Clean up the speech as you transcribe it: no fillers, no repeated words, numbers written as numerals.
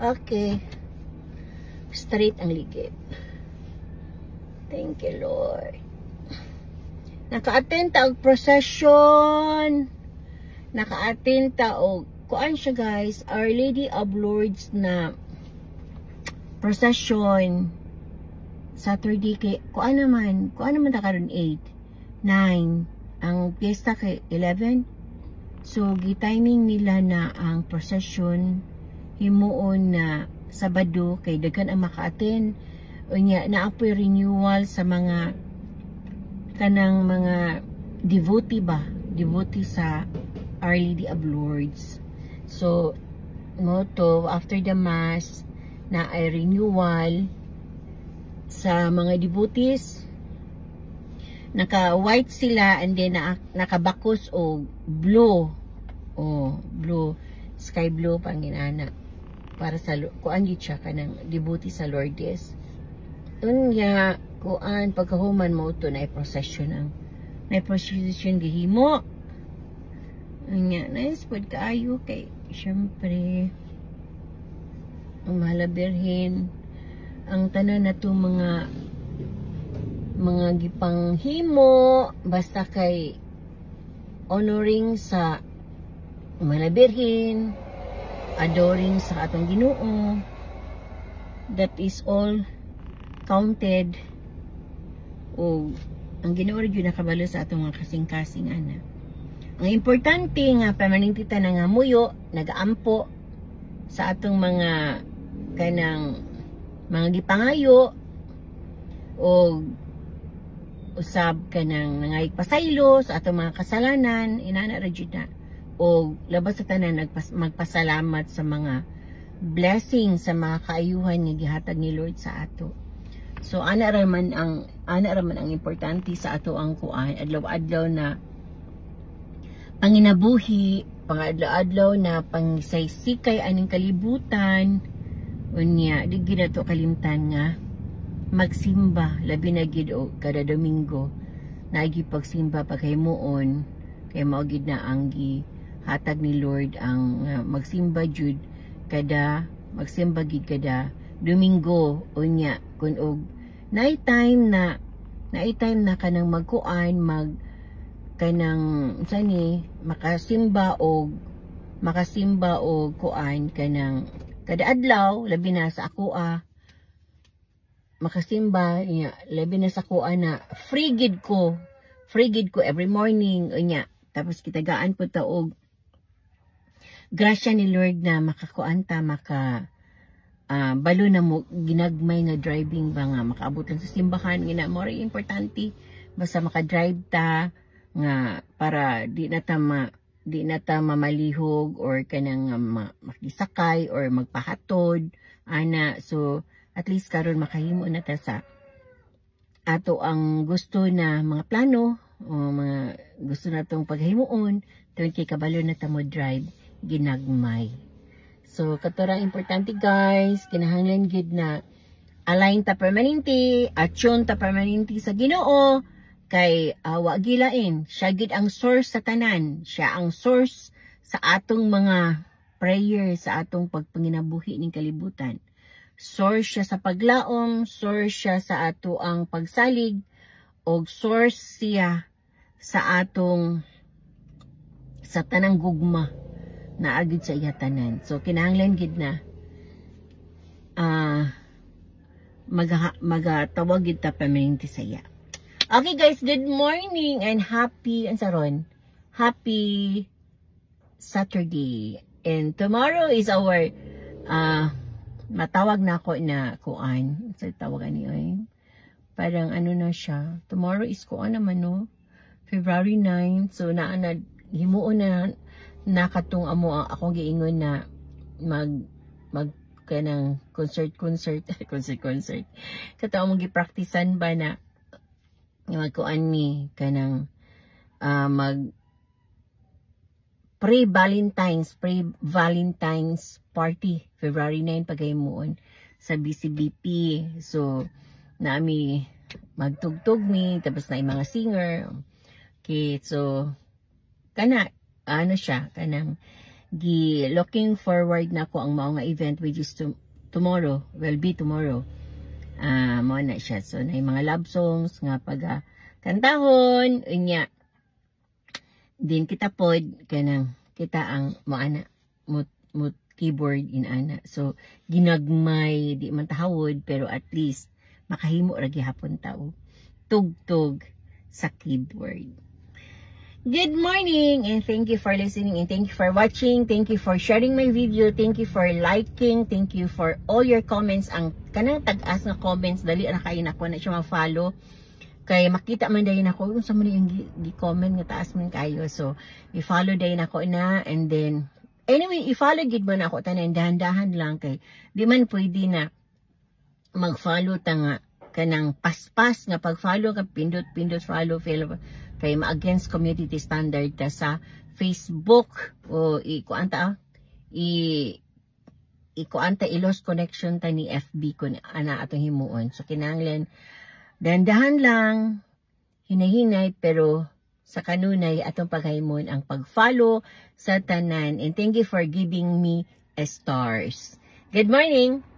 Okay. Straight ang ligid. Thank you, Lord. Naka-attend ta og procession. Naka-attend ta og kuan siya guys, Our Lady of Lourdes na procession. Saturday kay kuan naman ta karon 8, 9. Ang piyesta kay 11. So gi-timing nila na ang procession himuon na Sabado kay daghan ang maka-attend. Unya naapoy renewal sa mga kanang mga devotee sa Our Lady of Lourdes. So moto after the mass na ay renewal sa mga devotees. Naka-white sila and then nakabakos o blue. Blue, sky blue pang ginana. Para sa kuan gid siya kanang devotee sa Lourdes. Unya kuan pagkahuman mo to na procession gihimo. Unya nice pud kaayo kay syempre ang Mahal na Birhen ang tanan na to mga gipanghimo basta kay honoring sa Mahal na Birhen, adoring sa atong Ginoo. That is all counted. O ang Ginoo rin nakabalo sa atong mga kasing-kasing ana. Ang importante nga permanente ta nga muyo, nagaampo sa atong mga kanang mga gipangayo o usab kanang nangayig pasaylo sa atong mga kasalanan, inana ra jud na. O labas sa tanan magpasalamat sa mga blessings sa mga kaayuhan nga gihatag ni Lord sa ato. So ana raman ang importante sa ato ang kuan adlaw-adlaw na panginabuhi, pangadlaw-adlaw na pangisaysikay aning kalibutan. Unya di gid nato kalimtan nga magsimba labi na gid o kada Domingo naigi pagsimba paghimuon kay mao gid na ang hatag ni Lord ang magsimba jud magsimba gid kada Domingo. Unya kun og night time na kanang magkuan kanang sani makasimba og kuan kanang kada adlaw labi na sa ako makasimba labi na sa kuan na free gid ko every morning. Unya tapos kitagaan po ta og grasya ni Lord na makakuan ta balo na mo ginagmay nga driving ba nga makaabot lang sa simbahan ina mo ray importante basta makadrive ta nga para di na ta mamalihog or kanang makisakay or magpahatod ana. So at least karon makahimo na ta sa ato ang gusto na mga plano o mga gusto natong paghimuon tuwing kay kabalo na ta mo drive ginagmay. So katora importante guys, kinahanglan gid na align ta permanente, action ta permanente sa Ginoo kay wa gilain siya gid ang source sa tanan. Siya ang source sa atong mga prayer, sa atong pagpanginabuhi ning kalibutan. Source siya sa paglaom, source siya sa ato ang pagsalig, o source siya sa atong sa tanang gugma na agid sa iya tanan. So kinahanglan gid na magatawag gid ta permanente sa iya. Okay guys, good morning and happy Saturday. And tomorrow is our matawag na ako na kuan. Sa tawagan niyo parang ano na siya. Tomorrow is kuan naman no. February 9. So himuon na nakatong amo akong giingon na mag kanang concert kataw mo gipraktisan ba na magkuan ni kanang mag pre-Valentine's party February 9 paghimuon sa BCBP. So nami magtugtog mi tapos na mga singer. Okay, so kana ano siya kanang looking forward na ko ang mao nga event which is tomorrow, will be tomorrow. Mo na siya. So na mga love songs nga pag kantahon unya. Din kita pod kanang kita ang moana mut keyboard in ana. So ginagmay di man tahawod pero at least makahimo ra gihapon tao. Tugtog sa keyboard. Good morning and thank you for listening and thank you for watching. Thank you for sharing my video. Thank you for liking. Thank you for all your comments. Ang kanang tag-as na comments dali ra kay nako na siya ma-follow. Kay makita man dayon ako unsa man yung gi-comment nga taas man kayo. So i-follow dayon ako na and then anyway, i-follow gid mo na ako tanan dahan-dahan lang kay di man pwede na mag-follow ta nga kanang paspas nga pag-follow ka pindot follow kay ma-against community standard ta sa Facebook o ikuanta i-lost connection ta ni FB ko ana atong himuon. So kinahanglan dahan-dahan lang hinahinay pero sa kanunay atong paghimon ang pag-follow sa tanan and thank you for giving me a stars. Good morning.